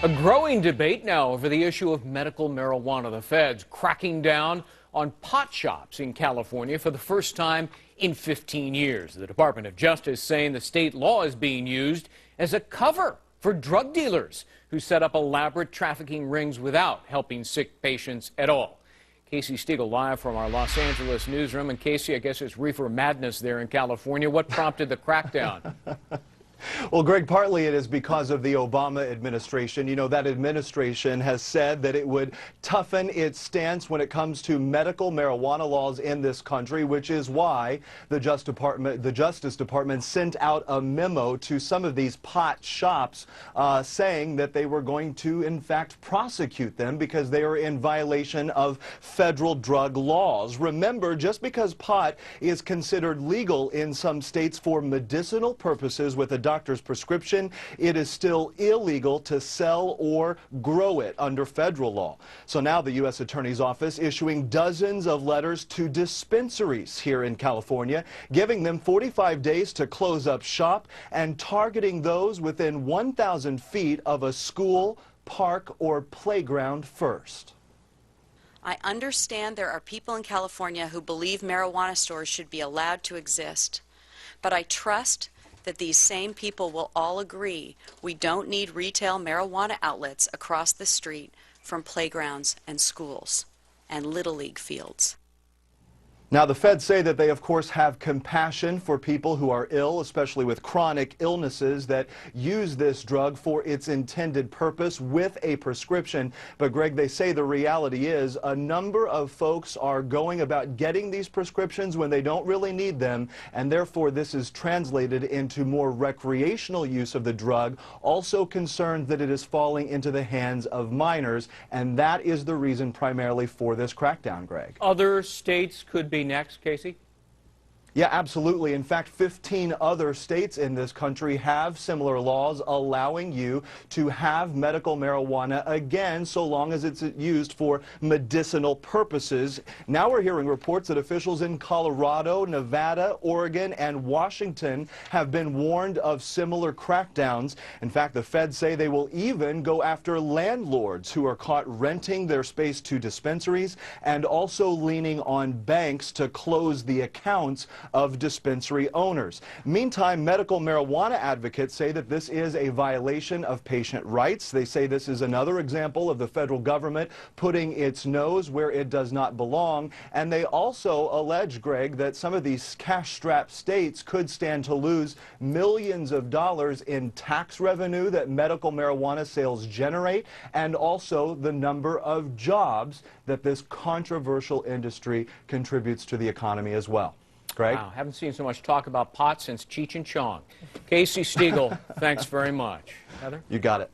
A growing debate now over the issue of medical marijuana. The feds cracking down on pot shops in California for the first time in 15 years. The Department of Justice saying the state law is being used as a cover for drug dealers who set up elaborate trafficking rings without helping sick patients at all. Casey Stiegel live from our Los Angeles newsroom. And Casey, I guess it's reefer madness there in California. What prompted the crackdown? Well, Greg, partly it is because of the Obama administration. You know, that administration has said that it would toughen its stance when it comes to medical marijuana laws in this country, which is why the Justice Department sent out a memo to some of these pot shops saying that they were going to, in fact, prosecute them because they are in violation of federal drug laws. Remember, just because pot is considered legal in some states for medicinal purposes with a doctor's prescription, it is still illegal to sell or grow it under federal law. So now the U.S. Attorney's Office issuing dozens of letters to dispensaries here in California, giving them 45 days to close up shop and targeting those within 1,000 feet of a school, park, or playground first. I understand there are people in California who believe marijuana stores should be allowed to exist, but I trust that these same people will all agree we don't need retail marijuana outlets across the street from playgrounds and schools and Little League fields. Now, the feds say that they, of course, have compassion for people who are ill, especially with chronic illnesses that use this drug for its intended purpose with a prescription. But, Greg, they say the reality is a number of folks are going about getting these prescriptions when they don't really need them, and therefore this is translated into more recreational use of the drug, also concerned that it is falling into the hands of minors, and that is the reason primarily for this crackdown, Greg. Other states could be next, Casey? Yeah, absolutely. In fact, 15 other states in this country have similar laws allowing you to have medical marijuana again, so long as it's used for medicinal purposes. Now we're hearing reports that officials in Colorado, Nevada, Oregon, and Washington have been warned of similar crackdowns. In fact, the feds say they will even go after landlords who are caught renting their space to dispensaries and also leaning on banks to close the accounts of dispensary owners. Meantime, medical marijuana advocates say that this is a violation of patient rights. They say this is another example of the federal government putting its nose where it does not belong. And they also allege, Greg, that some of these cash-strapped states could stand to lose millions of dollars in tax revenue that medical marijuana sales generate, and also the number of jobs that this controversial industry contributes to the economy as well. Greg? Wow, haven't seen so much talk about pot since Cheech and Chong. Casey Stiegel, thanks very much. Heather? You got it.